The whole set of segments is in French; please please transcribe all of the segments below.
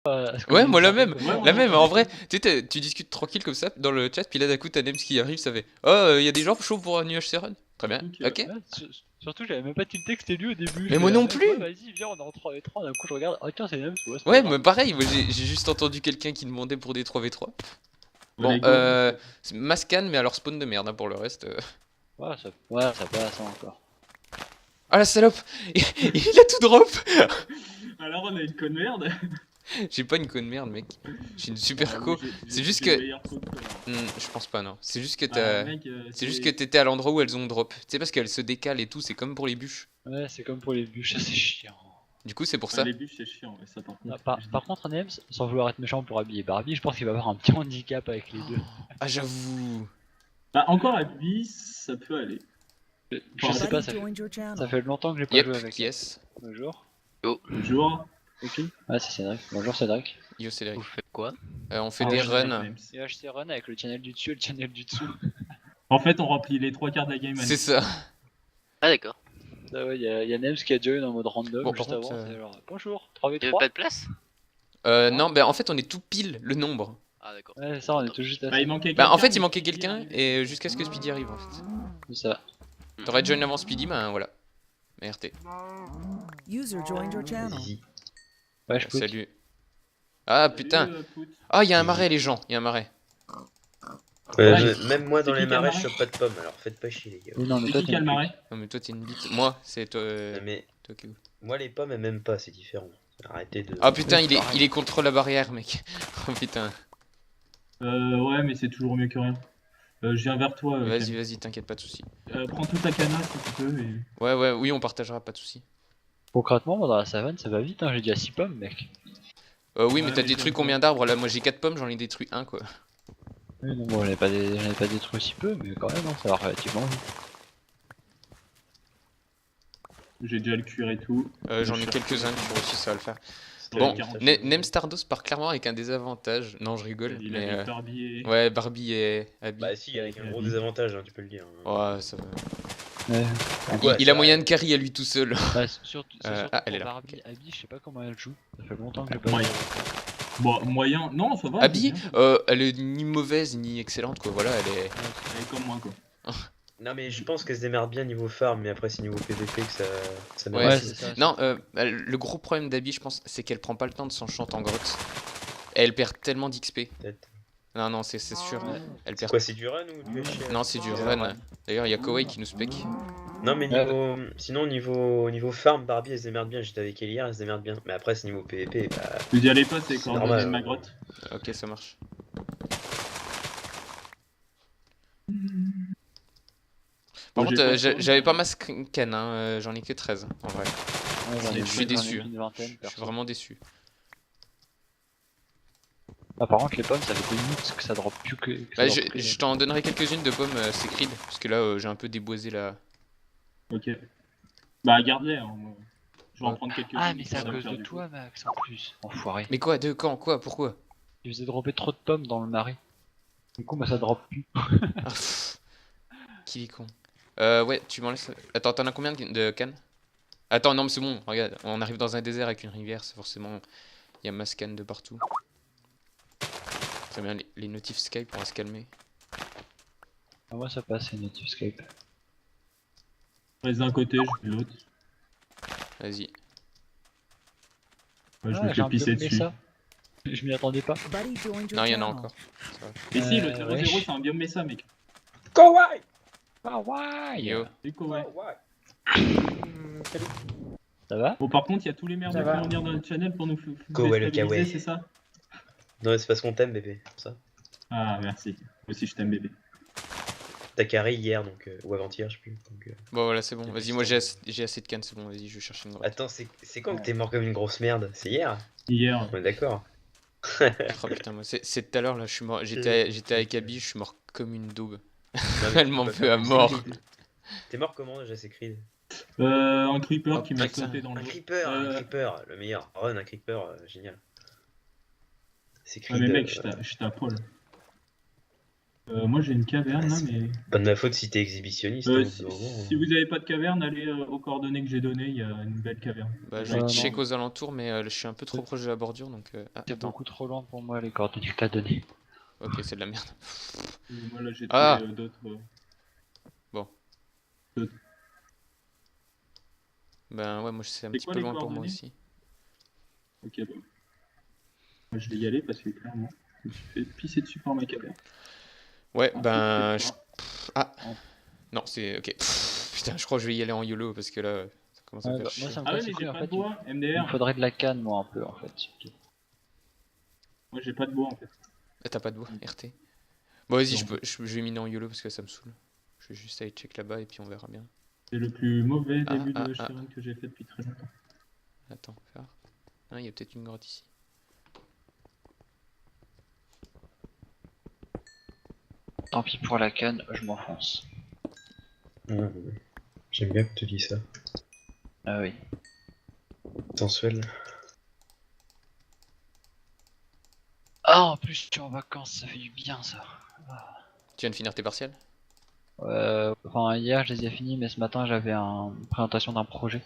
Ouais, moi la Ouais, même, ouais, la ouais, même. ouais. En vrai, tu discutes tranquille comme ça dans le chat, puis là d'un coup t'as Nems qui arrive, ça fait oh, y a des gens chauds pour un nuage Seron. Très bien, Surtout que ok. Ouais, surtout, j'avais même pas tilté que c'était lui au début. Mais Je moi fais, non mec, ouais, plus. vas-y, viens, on est en 3v3. D'un coup, je regarde, oh tiens, c'est Nems, ouais, c'est pas Ouais, grave. mais pareil, moi j'ai juste entendu quelqu'un qui demandait pour des 3v3. Bon, les gars, c'est Mascan, mais alors spawn de merde hein, pour le reste. Ouais, ça passe hein, encore. Ah la salope, il a tout drop. alors on a une conne merde. J'ai pas une co de merde, mec. J'ai une super Moi, co. C'est juste j'ai une que, meilleure co que toi. Je pense pas non. C'est juste que Mec, c'est juste que t'étais à l'endroit où elles ont drop. Tu sais parce qu'elles se décalent et tout, c'est comme pour les bûches. Ouais, c'est comme pour les bûches, ça c'est chiant. Du coup, c'est pour Ah, ça. les bûches c'est chiant, ouais, ça par Non, contre. par contre, Nems, sans vouloir être méchant pour habiller Barbie, je pense qu'il va avoir un petit handicap avec les deux. Ah j'avoue. Bah encore à 10, ça peut aller. Je sais pas, ça fait longtemps que j'ai pas joué Yep, avec. yes. Bonjour. Bonjour. Ok. Ouais, c'est Cédric. Bonjour Cédric. Yo, c'est Vous faites quoi? On fait Ah, des ouais, runs. Nems. UHC Run avec le channel du dessus et le channel du dessous. En fait, on remplit les 3 quarts de la game. C'est ça. Ah d'accord. Ah ouais, y a Nems qui a join en mode random Bon, juste par contre, avant. C'est genre bonjour, Y'avait 3v3. pas de place? Non, bah en fait, on est tout pile le nombre. Ah d'accord. Ouais, ça, on est tout juste à Bah, il manquait Bah en fait, mais il manquait Speedy quelqu'un arrive. et jusqu'à ce que Speedy arrive en fait. ça. T'aurais join avant Speedy, bah voilà. RT. User joined your channel. Vas-y. Ouais, je peux. Salut. Ah Salut, putain. Pout. Ah, il y a un marais les gens, il y a un marais. Ouais, Même moi dans c'est les qui qui a le marais, je marais chope pas de pommes, alors faites pas chier les gars. Oui, non, mais C'est toi, qui t'es qui a le une marais? Non mais toi t'es une bite. Moi, c'est toi. Non, mais Toi qui- moi les pommes elles m'aiment pas, c'est différent. Arrêtez de. Ah putain, il est contre la barrière, mec. Oh putain. Ouais, mais c'est toujours mieux que rien. Je viens vers toi. Vas-y, Cam. vas-y, t'inquiète, pas de soucis. Prends toute ta canne si tu peux. Et... Ouais, ouais, oui, on partagera, pas de soucis. Concrètement, moi, dans la savane, ça va vite, hein. J'ai déjà 6 pommes, mec. Oui, mais Ouais, t'as mais détruit comme combien d'arbres là? Moi j'ai 4 pommes, j'en ai détruit un quoi. Oui, non, bon, j'en ai pas détruit si peu, mais quand même, hein, ça va relativement vite. J'ai déjà le cuir et tout. J'en ai quelques-uns qui aussi, ça va le faire. Ouais, Bon, 40. Nem Stardos part clairement avec un désavantage. Non, je rigole, Il mais. avait Barbie et... Ouais, Barbie et Abby. Bah si, avec un gros Abby. désavantage, hein, tu peux le dire. Ouais, ça va. Ouais. Ouais, Il ça a va. moyen de carry à lui tout seul. Bah, surtout ah, elle est pour là, Barbie, ok. Abby, je sais pas comment elle joue. Ça fait longtemps que j'ai pas Moyen. Bon, moyen. Non, ça va. Abby, c'est bien. elle est ni mauvaise ni excellente quoi. Voilà, elle est. Elle est comme moi, quoi. Non mais je pense qu'elle se démerde bien niveau farm, mais après c'est niveau PVP que ça Ouais, mérite. c'est ça. Non, le gros problème d'Abby, je pense, c'est qu'elle prend pas le temps de s'enchanter en grotte. Et elle perd tellement d'XP. Peut-être. Non, non, c'est sûr. Elle C'est perd. quoi, c'est du run ou du HL? Non, c'est du run. D'ailleurs, il y a Kawaii qui nous spec. Non mais sinon niveau farm, Barbie elle se démerde bien, j'étais avec elle hier, elle se démerde bien. Mais après c'est niveau PVP, bah... Je dis allez pas, c'est C'est quand normal, de ma hein. grotte. Ok, ça marche. Par Bon, j'ai contre, pas de j'avais pas ma scan, hein, j'en ai que 13 en vrai. Ouais, j'en ai Je suis plus, j'en ai déçu. une vingtaine, Je suis perso. vraiment déçu. Ah, par contre, les pommes, ça fait 2 minutes que ça drop plus que. Bah, ça drop plus. je t'en donnerai quelques-unes de pommes, c'est Creed, parce que là j'ai un peu déboisé la. Ok. Bah, garde-les. Hein, moi. Je vais en Ouais. prendre quelques-uns. Ah, mais c'est à ça va cause faire de du toi, Max, en plus. Enfoiré. Mais quoi, de quand, quoi, pourquoi? Tu faisais dropper trop de pommes dans le marais. Du coup, bah, ça drop plus. Ah, pff. Qui est con. Ouais, tu m'en laisses. Attends, t'en as combien de cannes? Attends, non, mais c'est bon, regarde, on arrive dans un désert avec une rivière, c'est forcément. Il y a masse canne de partout. Très bien, les notifs Skype, on va se calmer. Ah, moi, ça passe, c'est native Skype. Reste d'un côté, je vais de l'autre. Vas-y. Ouais, je Ah, me j'ai fais un pisser biome dessus. Mesa. Je m'y attendais pas. Buddy joined your Non, il y en a channel. encore. Ça va. Et si, le 0-0, wesh. c'est un biome Mesa, mec. Kawaii. Ah, ouais. Yo. C'est quoi, ouais. Ça va? Bon, par contre, il y a tous les merdeux Ça qui va. vont venir dans le channel pour nous Go, le déstabiliser, kawaii. c'est ça? Non c'est parce qu'on t'aime bébé, c'est ça. Ah, merci. Moi aussi, je t'aime, bébé. T'as carré hier donc, ou avant-hier je sais plus. Donc, Bon, voilà, c'est bon. Et Vas-y, puis, moi ça j'ai assez de cannes, c'est bon, vas-y, je vais chercher une grotte. Attends, c'est quand que t'es mort comme une grosse merde? C'est hier? Hier. On est d'accord. Oh putain, moi, c'est tout à l'heure là, je suis mort. J'étais avec Abby, je suis mort comme une daube. Elle m'en veut à mort. T'es mort comment déjà, c'est Creed? Un creeper Oh, qui m'a putain. sauté dans Un l'eau. creeper, le meilleur. Run, un creeper, génial. C'est Ouais, Creed. mais mec, je t'appole. Moi j'ai une caverne là, mais. Pas de ma faute si t'es exhibitionniste. Hein, au bout Si, d'un moment, si vous avez pas de caverne, allez aux coordonnées que j'ai données, il y a une belle caverne. Bah, je vais non. check aux alentours, mais je suis un peu trop proche de la bordure donc. Ah, C'est attends. beaucoup trop loin pour moi les coordonnées que t'as données. Ok, c'est de la merde. Moi là j'ai Ah. trouvé d'autres. Ben ouais, moi c'est un C'est petit quoi peu les loin pour moi coordonnées aussi. Ok, bon. Moi je vais y aller parce que clairement, je me suis fait pisser dessus par ma caverne. Ouais, Ah, ben. c'est je- pas. Ah! Non, c'est. Ok. Putain, je crois que je vais y aller en YOLO parce que là, ça commence à me Ouais, faire bah, chier. moi ça me Ah ouais, casse mais les couilles j'ai en pas fait. de bois, Il me MDR. faudrait de la canne moi un peu en fait. Surtout. Moi j'ai pas de bois en fait. Ah, t'as pas de bois, RT. Bon, vas-y, Non. je vais miner en YOLO parce que ça me saoule. Je vais juste aller check là-bas et puis on verra bien. C'est le plus mauvais Ah, début ah, de ah. Sheeran que j'ai fait depuis très longtemps. Attends, faire. Ah, il y a peut-être une grotte ici. Tant pis pour la canne, je m'enfonce. j'aime bien que tu dis ça. Ah oui. Sensuel. Ah en plus tu es en vacances, ça fait du bien ça. Tu viens de finir tes partiels? Enfin hier je les ai finis mais ce matin j'avais une présentation d'un projet.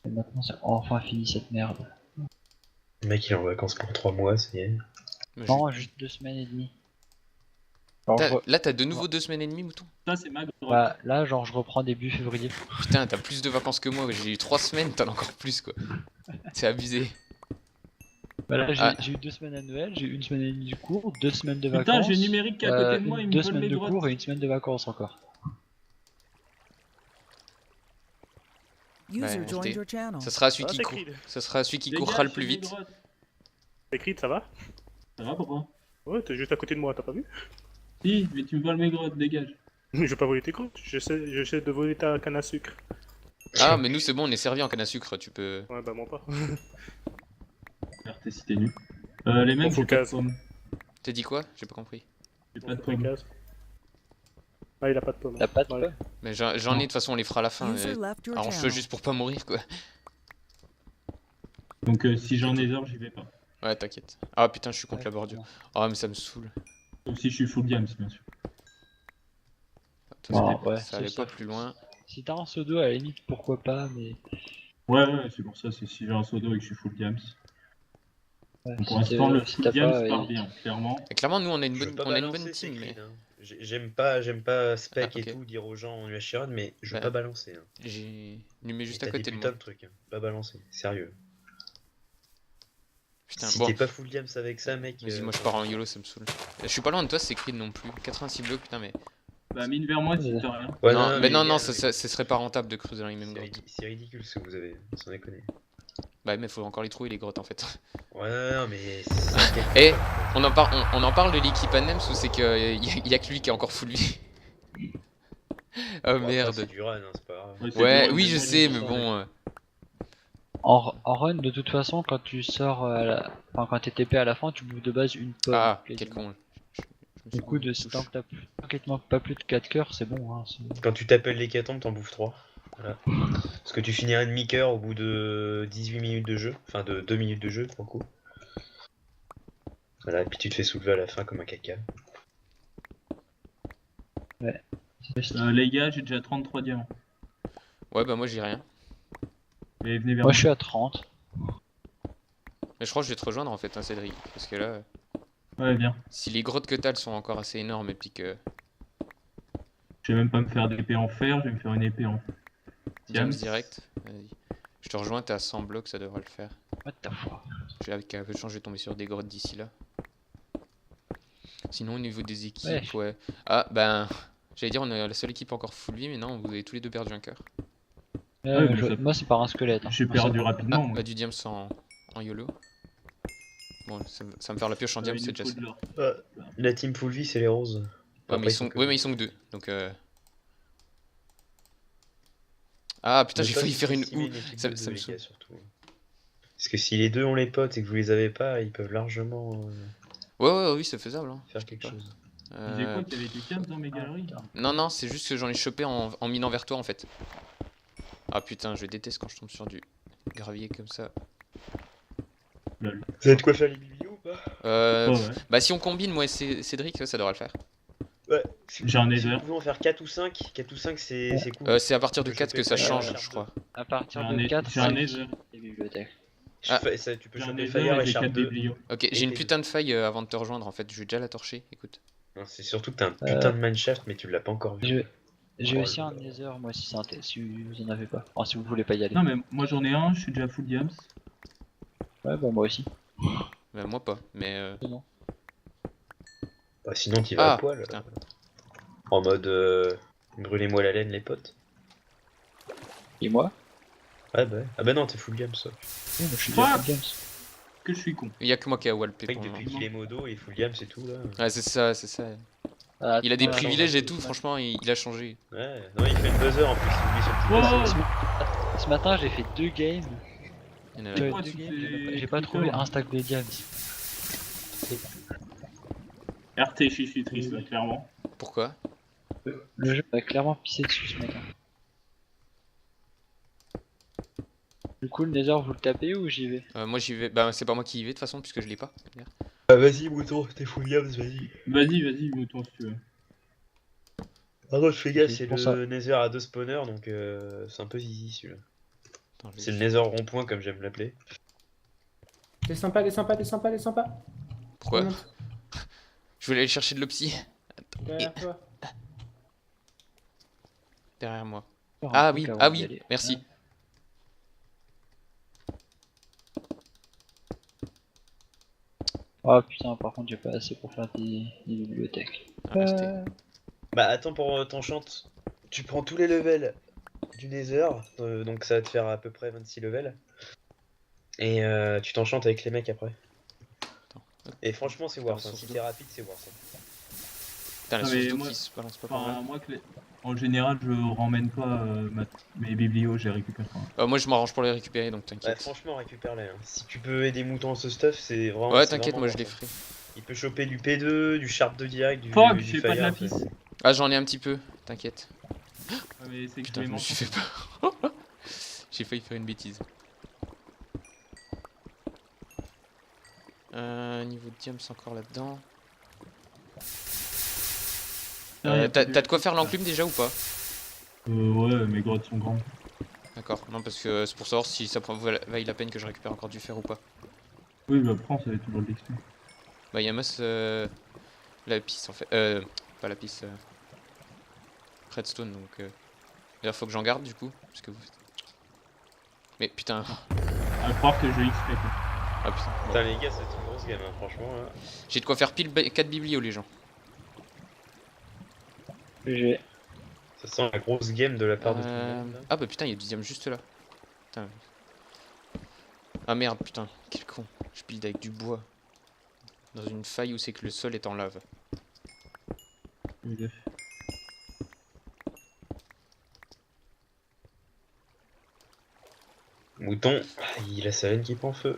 Et maintenant c'est enfin fini cette merde. Le mec il est en vacances pour 3 mois, ça y est. Mais Non, juste 2 semaines et demie. Alors, Là, t'as de nouveau 2 semaines et demie, mouton? Ça c'est ma grotte. bah, là genre je reprends début février. Putain, t'as plus de vacances que moi. J'ai eu 3 semaines, t'en as encore plus quoi. C'est abusé. Bah là Ah. j'ai eu 2 semaines à Noël, j'ai eu 1 semaine et demie du cours, 2 semaines de Putain, vacances. j'ai numérique qui est à côté de moi, il me 2 vole semaines mes de grottes. cours et 1 semaine de vacances encore. User Ouais, joined j'étais- your channel. Ça sera celui Ah, qui c'est court. Creed. Ça sera celui qui Dégage, courra le c'est plus mes vite. grottes. C'est Creed, ça va? Ça va pourquoi? Ouais, t'es juste à côté de moi, t'as pas vu? Si, mais tu me voles mes grottes, dégage. Je vais pas voler tes crottes, j'essaie de voler ta canne à sucre. Ah, mais nous c'est bon, on est servi en canne à sucre. Tu peux. Ouais, bah, mens pas. RT si t'es nu. Les mecs, faut j'ai pas de case. pomme. T'as dit quoi? J'ai pas compris. J'ai pas de Faut les pomme. cases. Ah, il a pas de pomme. T'as pas de Ouais. pomme? Mais j'en ai de toute façon, on les fera à la fin. User left your Arrange-toi channel. juste pour pas mourir quoi. Donc si j'en ai heures, j'y vais pas. Ouais, t'inquiète. Ah putain, je suis contre la bordure. Ah, mais ça me saoule. Sauf si je suis full games, bien sûr. De toute façon, Ah, ouais, ça allait c'est pas ça. plus loin. Si t'as un pseudo à la limite pourquoi pas mais... Ouais, c'est pour ça, c'est si j'ai un sodo et que je suis full games. Ouais, Donc, si pour l'instant, t'es- le si full t'as games pas, part bien, clairement. Et clairement, nous on a une Je veux bonne, pas on a une balancer, bonne c'est team. Mais... Creed, hein. J'aime pas spec Ah, ok. et tout, dire aux gens on lui a Sheeran, mais je veux Bah, pas balancer. Hein. J'ai numé juste Et à t'as des côté de putains moi. de trucs, hein. Pas balancer, sérieux. Putain, Si bon. t'es pas full games avec ça, mec. Vas-y, moi je pars en YOLO, ça me saoule. Je suis pas loin de toi, c'est Creed non plus. 86 blocs, putain, mais. Bah mine vers moi si t'as rien. Ouais, non, mais non, gars, ce serait pas rentable de creuser dans les mêmes c'est grottes. c'est ridicule ce que vous avez, sans déconner. Bah, mais faut encore les trouver les grottes en fait. Ouais, non, mais. Eh, on en parle de l'équipe Anems ou c'est que y a que lui qui est encore full vie? Oh merde. C'est du run, hein, c'est pas grave. Ouais, c'est Ouais, dur, oui, mais je moi, sais, j'ai mais ça, bon. En run, de toute façon, quand tu sors, enfin quand t'es TP à la fin, tu bouffes de base une pomme. Ah, quel quasiment. con. Je me suis Du coup, touché. tant que tant qu'il te manque pas plus de 4 cœurs, c'est bon. Hein, Quand tu t'appelles l'hécatombe, t'en bouffes 3. Voilà. Parce que tu finis un demi-cœur au bout de 18 minutes de jeu. Enfin, de 2 minutes de jeu, pour le coup. Voilà, et puis tu te fais soulever à la fin comme un caca. Les gars, j'ai déjà 33 diamants. Ouais, bah moi j'ai rien. Et venez vers Moi moi. je suis à 30. Mais je crois que je vais te rejoindre en fait, hein, Cédric. Parce que là, Ouais, viens. si les grottes que t'as elles sont encore assez énormes et puis que. Je vais même pas me faire d'épée en fer, je vais me faire une épée en Diams Diams. direct. Vas-y. Je te rejoins, t'es à 100 blocs, ça devrait le faire. What the fuck. J'ai avec un peu de chance, je vais tomber sur des grottes d'ici là. Sinon, au niveau des équipes, Ouais. ouais. Ah, ben. J'allais dire, on est la seule équipe encore full vie, mais non, vous avez tous les deux perdu un cœur. Ouais, mais ça- Moi c'est par un squelette. Hein. J'ai Moi, perdu ça- Ah, rapidement. moi. bah du Diams en YOLO. Bon, ça va me faire la pioche en Diams, Il c'est nous déjà faut ça. de l'or. La team full vie, c'est les roses. Ouais, Après, mais ils sont que deux. Donc. Ah putain, j'ai failli faire une sous-estimer ou. équipe Ça- de ça deux, me les saoule. gars, surtout. Parce que si les deux ont les potes et que vous les avez pas, ils peuvent largement Ouais, oui, c'est faisable. Hein. faire je quelque sais pas. chose. Il disait quoi qu'il y avait des câbles dans mes galeries? Non, non, c'est juste que j'en ai chopé en minant vers toi en fait. Ah putain, je déteste quand je tombe sur du gravier comme ça. Vous avez de quoi faire les bibis ou pas? Ouais, ouais. Bah si on combine moi et Cédric, ça devrait le faire. Ouais. J'ai un Si vous nether. pouvez en faire 4 ou 5, 4 ou 5 c'est cool. C'est à partir de Tu peux 4 que choper ça Fire change, et je Sharp crois. À partir J'ai de un 4, j'ai un c'est nether. les bibliothèques. Ah. Tu peux J'ai un choper nether Fire et et j'ai Sharp 4 2. biblios. Ok, j'ai une putain de faille avant de te rejoindre en fait, je vais déjà la torcher, écoute. Non, c'est surtout que t'as un putain de mineshaft, mais tu l'as pas encore vu. J'ai Oh aussi là un là. nether, moi, si vous en avez pas. Enfin, si vous voulez pas y aller. Non, mais moi j'en ai un, je suis déjà full diams. Ouais, bah moi aussi. Bah moi pas, mais Non. Bah, sinon, t'y vas Ah, à poil. putain. En mode brûlez-moi la laine, les potes. Et moi? Ouais, bah ouais. Ah bah non, t'es full game, ça. Ouais, moi, je suis Quoi déjà full games. Que je suis con. il y a que moi qui a wallpé Mec, pour le depuis moment. qu'il est modo, il est full game, c'est tout là. Ouais, c'est ça, c'est ça. Ah, Il a des attends, privilèges et attends, tout, attends. franchement, il a changé. Ouais, non, il fait le buzzer en plus, il oublie sur le petit Wow. buzzer. Ce matin, j'ai fait 2 games. Il y en a- C'est Ouais, quoi, 2 tu games, fais j'ai pas Twitter, trouvé hein. un stack de diams. RT chichitrice, là, clairement. Pourquoi? Le jeu m'a clairement pissé dessus ce matin. Du coup, le nether, vous le tapez ou j'y vais? Moi j'y vais, bah c'est pas moi qui y vais de toute façon puisque je l'ai pas. Ah, vas-y, mouton, t'es full game, vas-y. Vas-y, mouton, si tu veux. Par contre, fais gaffe, Ok, c'est pour le ça. nether à 2 spawners, donc c'est un peu zizi celui-là. Attends, je vais- C'est le nether rond-point, comme j'aime l'appeler. Descends pas, descends pas, descends pas, descends pas. Pourquoi? Remonte. Je voulais aller chercher de l'opsie Derrière toi. derrière moi. Faire un Ah truc oui, avant ah d'y oui, aller. merci. Oh putain, par contre, j'ai pas assez pour faire des bibliothèques. Ah, restez. Bah attends, pour t'enchantes, tu prends tous les levels du nether, donc ça va te faire à peu près 26 levels. Et tu t'enchantes avec les mecs après. Et franchement, c'est worth, hein. Si t'es rapide, c'est worth. Hein. Putain, la Ah, source mais d'eau moi- qui se balance pas par Enfin, là. moi, en général, je ramène pas mes biblios, je les récupère pas. Moi je m'arrange pour les récupérer donc Ouais, t'inquiète. franchement, récupère-les. Hein. Si tu peux aider moutons à ce stuff, c'est vraiment. Ouais, c'est t'inquiète, vraiment moi je les worth, ferai. hein. Il peut choper du P2, du Sharp 2 direct, du Fuck, du j'ai pas de Fire. lapis. Ah, j'en ai un petit peu, t'inquiète. Ah, mais c'est que Putain, je je vais me suis m'en fait peur. J'ai failli faire une bêtise. Niveau de diams encore là-dedans. T'as de quoi faire l'enclume déjà ou pas? Ouais, mes grottes sont grandes. D'accord, non parce que c'est pour savoir si ça vaille la peine que je récupère encore du fer ou pas. Oui, bah prends, ça va être toujours de l'XP. Bah y'a masse lapis en fait. Pas lapis. Redstone donc. D'ailleurs faut que j'en garde du coup. Parce que vous... Mais putain. À croire que je XP quoi. Ah putain. Bon. Putain, les gars, c'est une grosse game, hein, franchement. Là. J'ai de quoi faire pile 4 biblios les gens. GG. Ça sent la grosse game de la part de tout le monde. Là. Ah bah putain, il y a du diamant juste là. Putain. Ah merde, putain, quel con. Je build avec du bois. Dans une faille où c'est que le sol est en lave. Fais gaffe. Mouton, il a sa laine qui prend feu.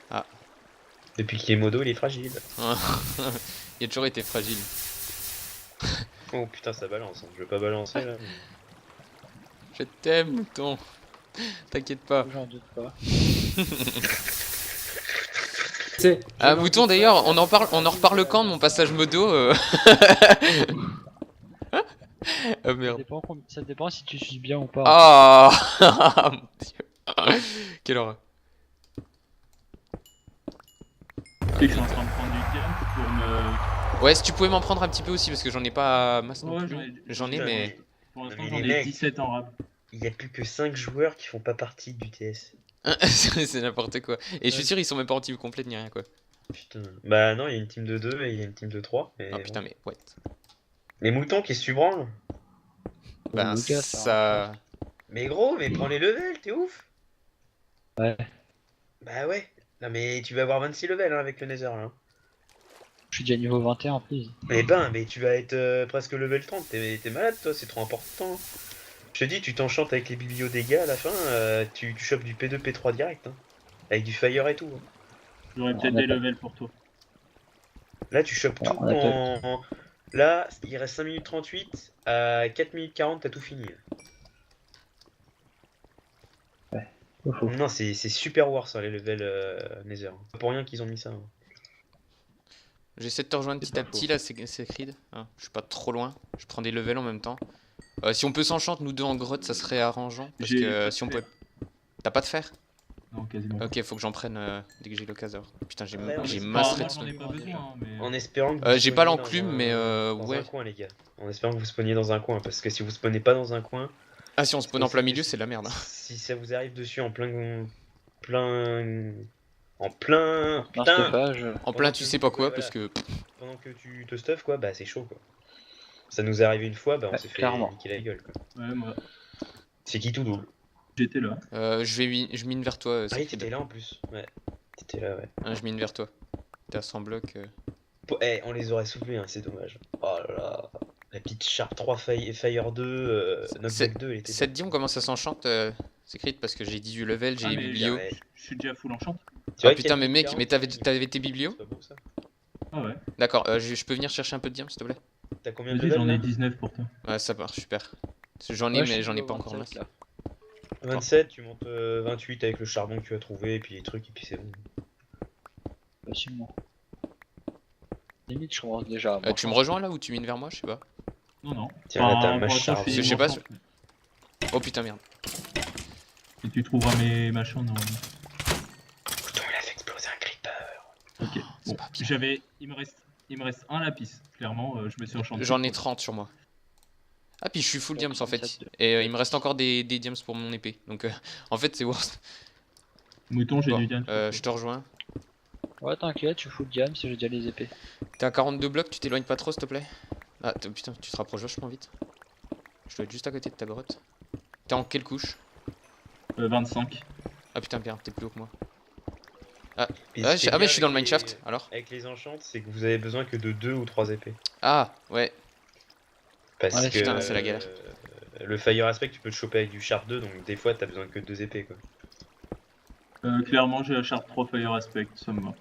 Ah. Depuis qu'il est modo, il est fragile. Il a toujours été fragile. Oh putain, ça balance. Hein. Je veux pas balancer là. Je t'aime, mouton. T'inquiète pas. J'en doute pas. Ah, mouton d'ailleurs, on en reparle quand de mon passage modo Ah Ça merde. dépend, ça dépend si tu suis bien ou pas. Ah mon dieu. Quelle horreur. Tu sais que je suis en train de prendre du diamant pour me. Ouais, si tu pouvais m'en prendre un petit peu aussi parce que j'en ai pas masse non Ouais, plus. J'en ai Putain, mais... Pour l'instant, Mais j'en les ai mecs. 17 en rab. Il y a plus que 5 joueurs qui font pas partie du TS. C'est n'importe quoi. Et je suis sûr ils sont même pas en team complète ni rien quoi. Putain. Bah non, il y a une team de 2 et il y a une team de 3. Mais Ah putain bon. mais what. Les moutons, qu'est-ce que tu branles? Ben Lucas, ça... Mais gros, mais prends les levels, t'es ouf? Ouais. Bah ouais. Non mais tu vas avoir 26 levels hein, avec le Nether là. Je suis déjà niveau 21 en plus. Eh ben, mais tu vas être presque level 30, t'es malade toi, c'est trop important. Je te dis, tu t'enchantes avec les biblios dégâts à la fin, tu chopes du P2, P3 direct, hein. Avec du fire et tout. Hein. J'aurais peut-être on a des pas- levels pour toi. Là, tu chopes tout on a en... Là, il reste 5 minutes 38, à 4 minutes 40, t'as tout fini. Non, c'est super worse hein, les levels Nether. Pas pour rien qu'ils ont mis ça. Hein. J'essaie de te rejoindre C'est petit à pas petit là, c'est Creed. Hein, je suis pas trop loin. Je prends des levels en même temps. Si on peut s'enchanter nous deux en grotte, ça serait arrangeant. Parce J'ai que pas de si on fer. peut. T'as pas de fer? Non, quasiment. pas. Ok, faut que j'en prenne dès que j'ai l'occasion. Putain, j'ai Ouais, j'ai on- masse Enfin, moi, redstone. j'en ai pas besoin, hein, mais... En espérant que vous J'ai pas spawniez l'enclume, dans un- mais dans ouais. un coin, les gars. En espérant que vous spawniez dans un coin, parce que si vous spawnez pas dans un coin, Ah, si on spawn en possible plein que milieu, si- c'est de la merde. Hein. Si ça vous arrive dessus en plein, en plein, Plein putain, stoppage. En plein, tu sais pas quoi, parce que. pendant que tu te stuff quoi, bah c'est chaud quoi. Ça nous est arrivé une fois, bah on Ouais, s'est fait clairement. niquer la gueule quoi. Ouais, moi, C'est qui tout double? j'étais là. Je mine vers toi, Ah oui, Secrid. t'étais là en plus. Ouais, t'étais là, ouais. Hein, je mine vers toi. T'es à 100 blocs. Eh, on les aurait soulevés, hein, c'est dommage. Oh là là. La petite Sharp 3 Fire 2, Knockback 2, elle était Ça te dit, on commence à s'enchante, Secrid, parce que j'ai 18 levels, j'ai Ah, les mais biblios. Ouais. Je suis déjà full enchant. Tu vois Ah putain, qu'il y a mais mec, une mais différence t'avais tes biblios? C'est pas beau ça. Ah ouais. D'accord, je peux venir chercher un peu de diamants, s'il te plaît? T'as combien de Vas-y, levels j'en ai là 19 pour toi. Ouais, ça marche, super. J'en ai, Ouais, je mais suis j'en ai au pas encore 27, masse. là. 27, tu montes 28 avec le charbon que tu as trouvé, et puis les trucs, et puis c'est bon. Facilement. Limite, je commence déjà à Tu me rejoins là ou tu mines vers moi? Je sais pas. Non, non. Tiens, là, t'as Enfin, ma pour l'instant, charge. je Je suis sais pas, enchant. Oh putain, merde. Et tu trouveras mes machins normalement. Putain, il a fait exploser un creeper. Ok. c'est Bon, pas bien. il me reste un lapis. Clairement, je me suis enchanté. J'en ai 30 sur moi. Ah, puis je suis full Ouais, diams en fait. 37. Et il me reste encore des diams pour mon épée. Donc en fait, c'est worst. Mouton, j'ai Bon, du diamant. je te rejoins. Ouais, t'inquiète, tu fous le diam si j'ai déjà les épées. T'es à 42 blocs, tu t'éloignes pas trop s'il te plaît? Ah putain, tu te rapproches vachement vite. Je dois être juste à côté de ta grotte. T'es en quelle couche? 25. Ah putain, bien, t'es plus haut que moi. Et Ah, ce qui est mais bien je suis dans le avec mineshaft, les- alors? Avec les enchantes, c'est que vous avez besoin que de 2 ou 3 épées. Ah, ouais. Parce Ouais, que putain, c'est la galère. Le Fire Aspect, tu peux le choper avec du Sharp 2, donc des fois t'as besoin que de 2 épées quoi. Clairement, j'ai la Sharp 3 Fire Aspect, ça me va.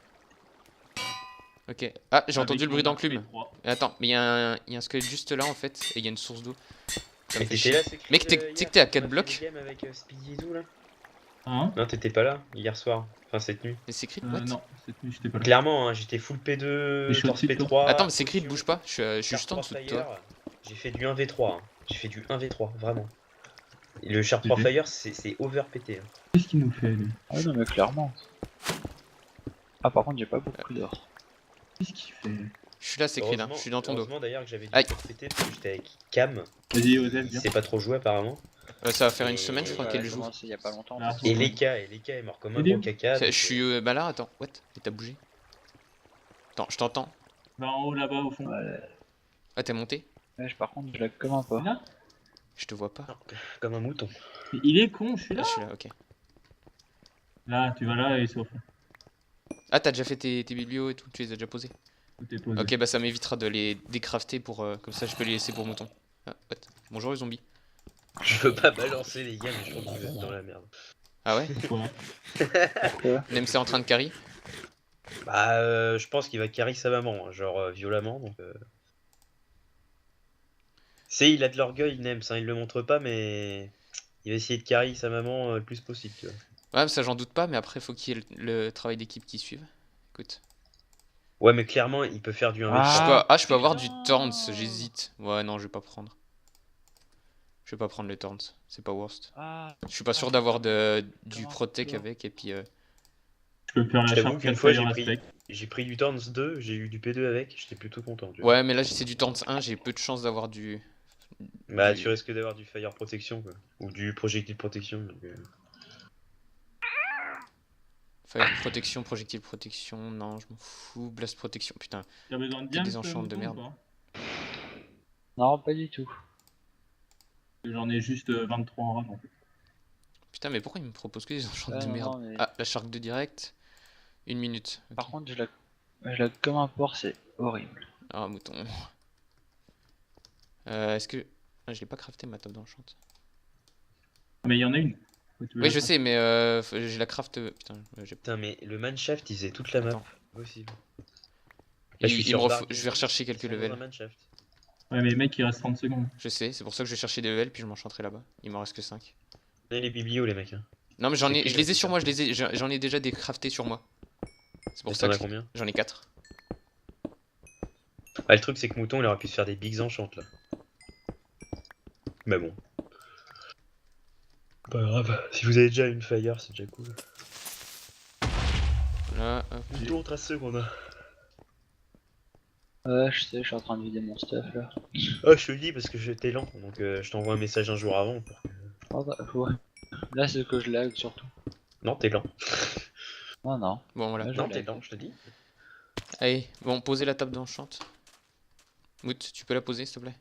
Ok. Ah, j'ai Avec entendu le mon bruit arc d'enclume. P3. Attends, mais il y a un squelette juste là en fait, et il y a une source d'eau. Ça me Mais fait t'étais chier. là, c'est Mec, tu sais que t'es à 4 blocs? avec Speedy et tout là? Hein Non, t'étais pas là hier soir, enfin cette nuit. Mais c'est Creed, what? Non, cette nuit, j'étais pas là. Clairement, hein, j'étais full P2, Et je suis torse au-dessus de P3. Attends, mais c'est Creed, potion, bouge pas, je suis Sharp juste en 3 dessous de Fire. toi. J'ai fait du 1v3, hein. J'ai fait du 1v3, vraiment. Et le Sharp 3 GG. Fire, c'est over pété. Hein. Qu'est-ce qu'il nous fait, lui? Ah non, mais clairement. Ah, par contre, j'ai pas beaucoup d'or. Qu'est-ce qu'il fait? Je suis là, c'est Creed, hein. Je suis dans ton dos. Heureusement d'ailleurs que j'avais du Aïe. torse pété parce que j'étais avec Cam. Vas-y, Osef, viens. C'est pas trop joué apparemment. Ça va faire une Et semaine, je crois ouais, qu'elle j'ai joue. commencé il y a pas longtemps. Ah, Et Ouais. Leka est mort comme un Il est gros où caca. Je donc, suis bah là, attends, what? Et t'as bougé? Attends, je t'entends. Va en haut, là-bas, au fond. Ouais, Ah, t'es monté? par contre, je la commande pas. Là Je te vois pas. comme un mouton. Mais il est con, je suis Ah, là. je suis là, ok. Là, tu vas là et c'est au fond. Ah, t'as déjà fait tes biblios et tout, tu les as déjà posés? Tout est posé. Ok, bah ça m'évitera de les décrafter pour. Comme ça, je peux les laisser pour mouton. Ah, what? Bonjour les zombies. Je veux pas balancer les gars, mais je crois que vous êtes dans la merde. Ah ouais? Pourquoi NMC est en train de carry? Bah, je pense qu'il va carry sa maman, hein, genre violemment. Donc, C'est, il a de l'orgueil, Nems, hein, il le montre pas, mais il va essayer de carry sa maman le plus possible. Tu vois. Ouais, mais ça j'en doute pas, mais après, faut qu'il y ait le travail d'équipe qui suive. Écoute. Ouais, mais clairement, il peut faire du 1v3. Je peux avoir du Torns, j'hésite. Ouais, non, je vais pas prendre. Je vais pas prendre le Torns, c'est pas worst. Ah, Je suis pas sûr d'avoir du Comment Protec tu vois avec, et puis. Je peux faire Je la t'avoue Sharp qu'une 4 fois, Fire j'ai pris- Aspect. J'ai pris du Turns 2, j'ai eu du P2 avec, j'étais plutôt content. Tu vois. Ouais, mais là, c'est du Torns 1, j'ai peu de chance d'avoir du. Bah, du- tu risques d'avoir du Fire Protection, quoi. Ou du Projectile Protection. Donc, Fire protection, projectile protection, non, je m'en fous. Blast protection, putain. T'as besoin de Des diamants enchantes de mouton, merde. ou pas non, pas du tout. J'en ai juste 23 en rame en fait. Putain, mais pourquoi il me propose que des enchantes Ouais, de non, merde? non, mais- Ah, la Shark de direct. 1 minute. Ok. Par contre, je la comme un porc, c'est horrible. Ah, mouton. Est-ce que. Ah, je l'ai pas crafté ma table d'enchante. Mais il y en a une. Faut que tu Oui, la je fasses. sais, mais j'ai la craft. Putain, j'ai Putain, mais le Manshaft, il faisait toute la map. Attends. Possible. Il me je vais rechercher quelques levels. Ouais, mais mec, il reste 30 secondes. Je sais, c'est pour ça que je vais chercher des levels, puis je m'enchanterai là-bas. Il m'en reste que 5. Prenez les biblios, les mecs. Hein. Non mais j'en ai, C'est je les ai qui, sur moi, j'en ai déjà des craftés sur moi. C'est pour Et ça t'en que as combien? j'en ai 4. Ah, le truc c'est que Mouton il aurait pu se faire des bigs enchantes là. Mais bon. Pas grave, si vous avez déjà une fire, c'est déjà cool. Là, hop. Mouton, 13 secondes. Ouais, je sais, je suis en train de vider mon stuff là. Oh, je te le dis parce que j'étais lent, donc je t'envoie un message un jour avant. Oh, bah, ouais. Là, c'est que je lag surtout. Non, t'es lent. Non, non. Bon voilà. Là, je Non, t'es lag. lent, je te dis. Allez, bon, posez la table d'enchant. Mout, tu peux la poser s'il te plaît?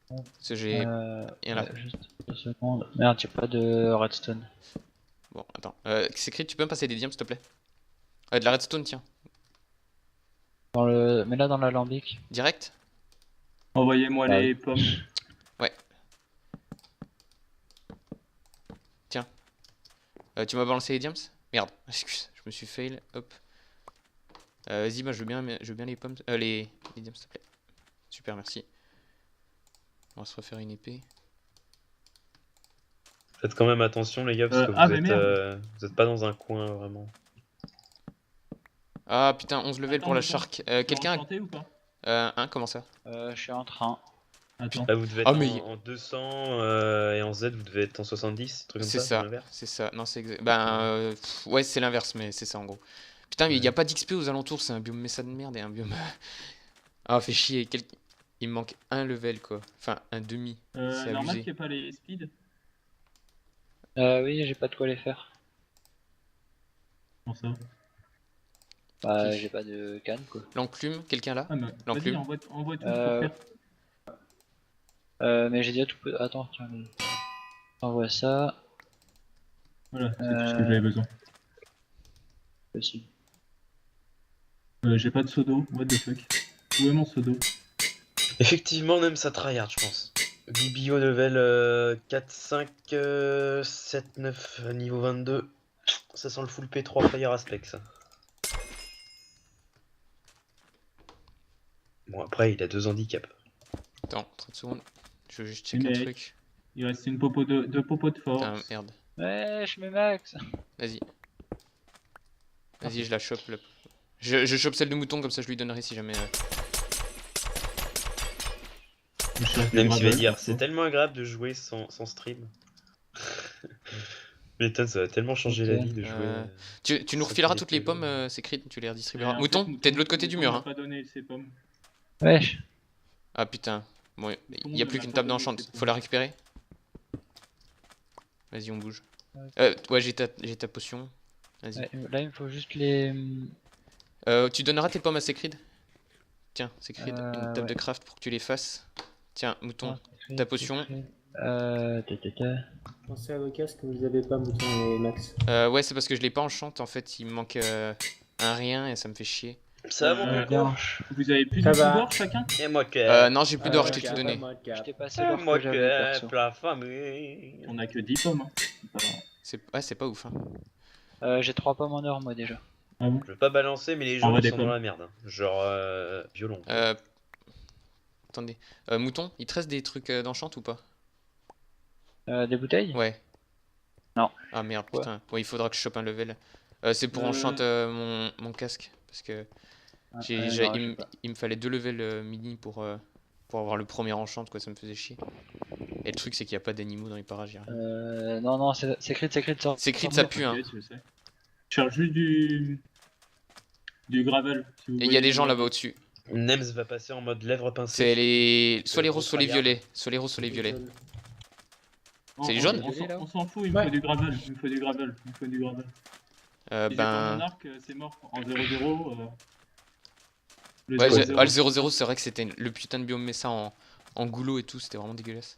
Parce que j'ai rien là. Ouais, juste 2 secondes. Merde, y'a pas de redstone. Bon, attends. C'est écrit, tu peux me passer des diams s'il te plaît? De la redstone, tiens. Dans le... Mais là, dans l'alambic. Direct? Envoyez-moi Ah, les pommes. Tiens. Tu m'as balancé les diams? Merde, excuse, je me suis fail. Hop. Vas-y, bah je veux bien les pommes. Les diams s'il te plaît. Super, merci. On va se refaire une épée. Faites quand même attention les gars parce que mais merde. vous êtes pas dans un coin vraiment. Ah putain, 11 levels Attends, pour la attends. shark. Tu Quelqu'un veux enchanter ou pas? comment ça? Je suis en train. Attends. Là vous devez être Ah, mais- en 200 et en Z vous devez être en 70, truc comme C'est ça. ça, l'inverse. c'est ça. Non, c'est exact. Ben, ouais, c'est l'inverse, mais c'est ça en gros. Putain, mais il y a pas d'XP aux alentours, c'est un biome Mesa de merde et un biome. Ah, fait chier. Il me manque un level quoi. Enfin, un demi. C'est Normal abusé. qu'il n'y ait pas les speed. Oui, j'ai pas de quoi les faire. Comment ça? Bah, Qui j'ai pas de canne quoi. L'enclume, quelqu'un là? Ah, mais L'enclume. vas-y, envoie tout Euh, pour faire. Mais j'ai déjà tout. Attends, tiens. Envoie ça. Voilà, c'est tout ce que j'avais besoin. Possible. J'ai pas de seau d'eau, what the fuck. Où est mon seau d'eau? Effectivement même ça tryhard je pense. Bibio level 4, 5, 7, 9, niveau 22. Ça sent le full P3 fire aspect ça. Bon après il a 2 handicaps. Attends, 30 secondes. Je veux juste checker un Mec. truc. Il reste une popo deux popos de force. Putain, merde. Ouais, je mets max. Vas-y. Vas-y, je la chope. Là. Je chope celle de mouton, comme ça je lui donnerai si jamais. Je cherche des Même s'il va gravels, dire pour c'est ça. tellement agréable de jouer sans stream. M'étonne, ça va tellement changer la Ok. vie de jouer. Tu nous Ça refileras fait toutes les des pommes, c'est écrit, tu les Mais redistribueras. en Mouton, fait, t'es de l'autre côté du mur. m'a Hein. pas donné ses pommes. Wesh. Ah putain. Bon, Tout le il monde y a ne plus m'a qu'une pas table donné d'enchant. ses pommes. Faut la récupérer. Vas-y, on bouge. Ouais, j'ai ta potion. Vas-y. Ouais, là, il me faut juste les. Tu donneras tes pommes à Secrid? Tiens, Secrid, une table ouais. de craft pour que tu les fasses. Tiens, mouton. Ah, ta potion. Pensez à vos casques que vous avez pas, Mouton et Max. Ouais, c'est parce que je l'ai pas enchante en fait. Il me manque un rien et ça me fait chier. Ça va mon coco. Vous avez plus Ça de va. d'or chacun? Et moi que. Non, j'ai plus d'or, je t'ai Ok, tout donné. Je t'ai passé Et l'or moi que j'avais que. perso. La famille. On a que 10 pommes. Hein. C'est pas ouf. Hein. J'ai 3 pommes en or moi déjà. Ah bon? Je veux pas balancer, mais les gens Envoie ils des sont dans pommes. la merde. Hein. Genre violon. Attendez. Mouton, il te reste des trucs d'enchant ou pas? Des bouteilles? Ouais. Non. Ah merde, Ouais. putain. Ouais, il faudra que je chope un level. C'est pour enchant mon casque. Parce que Ah, j'ai, non, j'ai- je sais il, me- pas. il me fallait 2 levels mini pour avoir le premier enchant, quoi. Ça me faisait chier. Et le truc, c'est qu'il n'y a pas d'animaux dans les parages. Y a rien. Non, c'est crit, sort. Secrid, ça pue, hein. Ok, je sais. Je cherche juste du gravel. Si vous Et il y a voyez des du gens là-bas gravel. au-dessus. Nems va passer en mode lèvres pincées. C'est les. Soit les gros roses, soit les tryhard. violets. Soit les roses, soit les violets. C'est les On- jaunes on s'en fout, il me Ouais. faut du gravel. Il me faut du gravel. Il me faut du gravel. Si j'ai pas mon Ben. arc, c'est mort. En 0-0. Le Ouais, 0-0. le 0-0, c'est vrai que c'était le putain de biome Mesa en goulot et tout, c'était vraiment dégueulasse.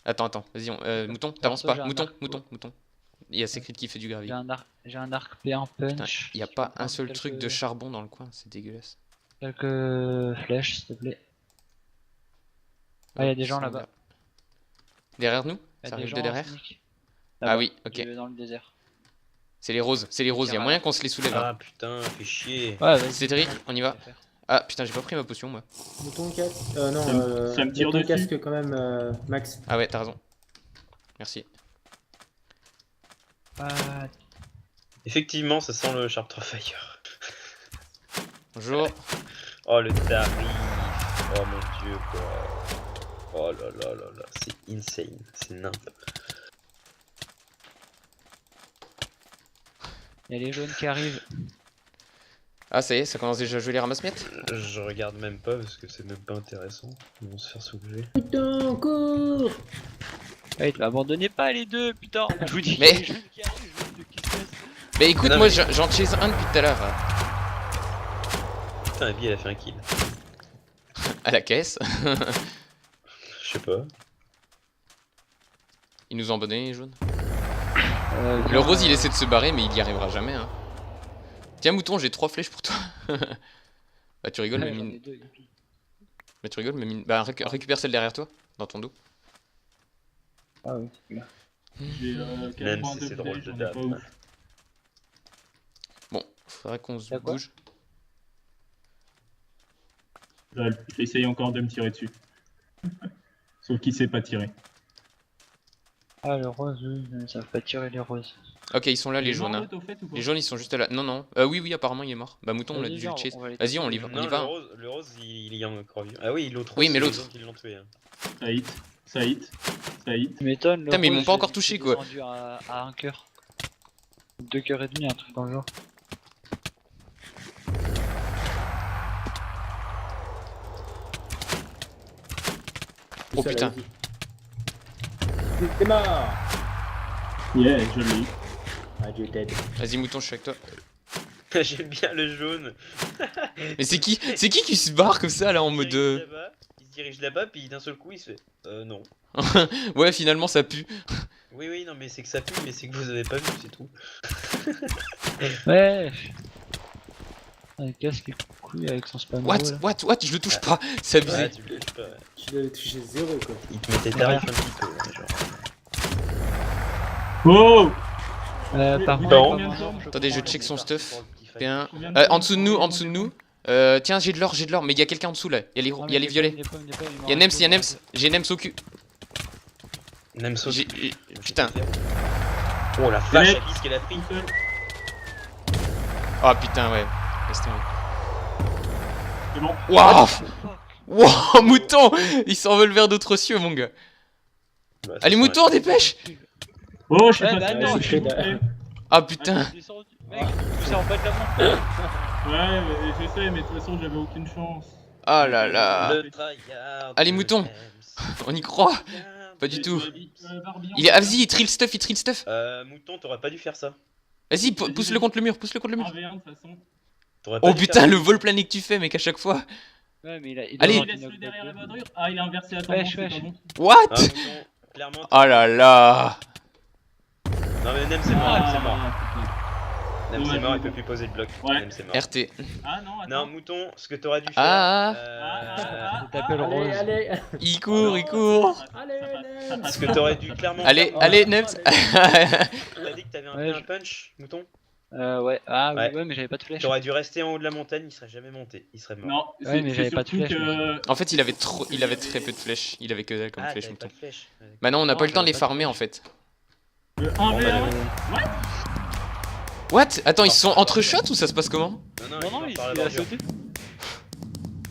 Attends, vas-y, mouton, t'avances Perso, pas. j'ai un arc, Mouton. Il y a Secrid qui fait du gravier. J'ai un arc P1 Putain, punch. il y a Je pas peux prendre un seul truc de quelques- charbon dans le coin, c'est dégueulasse. Quelques flèches s'il te plaît. Ah, y a des gens Ils sont là-bas. Derrière nous? Y a Ça des arrive gens de en derrière? sneak. Ah Là-bas, oui, ok. Dans le désert. C'est les roses, il y a Tiens, moyen qu'on se les soulève. hein. Ah putain, fait chier. Ouais, vas-y. Cédric, on y va. Ah putain, j'ai pas pris ma potion moi. Mouton casque. Non, Ça me tire mouton dessus. casque quand même, Max. Ah ouais, t'as raison. Merci. Ah, Effectivement, ça sent le Sharptrefire. Bonjour. Oh, le tarif. Oh mon dieu, quoi. Oh là là là là, c'est insane, c'est nimp. y a les jaunes qui arrivent. Ah, ça y est, ça commence déjà à jouer les ramasse-miettes. Je regarde même pas parce que c'est même pas intéressant. Ils vont se faire soulever. Putain, cours! Ouais, abandonnez pas les deux, putain. Je vous dis, Mais- les jaunes qui arrivent, les jaunes qui se cassent. Mais écoute, Non, moi mais- j'en chase un depuis tout à l'heure. Putain, Abby elle a fait un kill. À la caisse. Je sais pas. Ils nous ont abandonné les jaunes. Euh, Le rose il essaie de se barrer mais il y arrivera jamais hein. Tiens mouton j'ai 3 flèches pour toi. Bah tu rigoles ouais, mais j'en mine. ai deux, youpi. Bah tu rigoles mais mine. Bah récupère celle derrière toi, dans ton dos. Ah oui, c'est bien. J'ai Même 82 si c'est drôle flèches, de j'en ai dab. pas ouf. Bon, faudrait qu'on se Y'a quoi bouge. J'essaye encore de me tirer dessus. Sauf qu'il sait pas tirer. Ah, le rose, oui, ça va pas tirer les roses. Ok ils sont là les Il est jaunes mort, hein. l'autre, au fait, ou pas Les jaunes ils sont juste là. Non non. Oui apparemment il est mort. Bah mouton on a Vas-y, dû le viens, chase. on va les Vas-y on y taper. va. Non, On y va. le rose il est encore vivant. Ah oui, l'autre Oui, rose, mais c'est l'autre. les autres qui l'ont tué. Hein. Ça hit, ça hit, ça hit. Tu m'étonnes, le Putain, mais ils rose, m'ont pas encore j'ai touché, quoi. descendu à 1 cœur. 2 cœurs et demi, un truc dans le genre. Oh, Ça, putain. vas-y. T'es mort! Yeah, je l'ai eu. Ah, Dieu t'aide. Vas-y mouton je suis avec toi. J'aime bien le jaune. Mais c'est qui se barre comme ça là en mode. Il se dirige là-bas, puis d'un seul coup il se fait. Non. Ouais finalement ça pue. Oui, oui, non, mais c'est que ça pue, mais c'est que vous avez pas vu, c'est tout. Ouais. Ah, il casse les couilles avec son spam. What je le touche pas. C'est abusé. Ouais, tu le touches pas. Ouais. Tu l'avais touché 0 quoi. Il te mettait tarif un petit peu, là, genre. Oh! Par Mais contre, bon. combien de temps Attendez, je Prends check les son tarifs stuff. pour le petit fight. Bien. Combien de En temps dessous de nous. Tiens, j'ai de l'or, mais il y a quelqu'un en dessous là. Il y a les violets. Il y a Nems. J'ai Nems au cul. Nemso, J'ai- Putain. Oh la vache, Mais- Abby, ce qu'elle a pris. Ah putain, ouais. Laisse tomber. C'est bon. Waouh! Waouh, mouton! Il s'envole vers d'autres cieux, mon gars. Bah, ça Allez, sent mouton, dépêche! Oh, je suis Ouais, pas bah sûr. non, Je suis monté. Ah putain! Descendu. Mec, poussé en bas de la montagne. Ouais, mais je sais, mais de toute façon, j'avais aucune chance. Ah là là! Le tryhard Allez, de mouton. Nems. On y croit! Tryhard Pas du de tout. Nems. Barbillon. Il est. Ah, vas-y, il trill stuff. Mouton, t'aurais pas dû faire ça. Vas-y, pousse-le contre le mur. 1v1 de toute façon. T'aurais pas Oh dû putain, faire le ça. vol plané que tu fais, mec, à chaque fois. Ouais, mais il Allez. doit Il avoir laisse une le derrière knockback de- évadrure. Ah, il a inversé la Wesh, tendance, c'est wesh. pas bon. What? Ah, mouton, clairement. Oh là là! Non, mais Nem, c'est mort, Nem, c'est mort. Nem, c'est Dommage, mort, il mouton. peut plus poser de bloc. Ouais. Nem, c'est mort. RT. Ah non, attends. Non, mouton, ce que t'aurais dû faire. Ah. Taper le Allez, rose. allez, Il court! allez, Nems. Ce que t'aurais dû clairement Allez, faire. allez, Nems! T'as dit que t'avais Ouais, un punch, mouton. Ouais. Ah, Ouais. ouais, mais j'avais pas de flèche. T'aurais dû rester en haut de la montagne, il serait jamais monté, il serait mort. Non, Ouais, mais c'est j'avais pas de surtout flèche, que... En fait, il avait très peu de flèches. Il avait que dalle comme Ah, flèche, t'avais pas mouton. de flèche. Ouais. Bah non, on n'a Non, pas eu le temps de les j'avais pas de farmer en flèche. fait. Le Bon, 1v1 bah, What? Attends, ils sont entre shots ou ça se passe comment? Non, Non, non, il il part par la a bordure. sauté.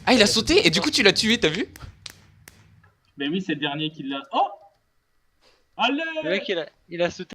Ah, il a sauté et du coup tu l'as tué, t'as vu? Mais oui, c'est le dernier qui l'a... Oh! Allez! Le mec, il a sauté.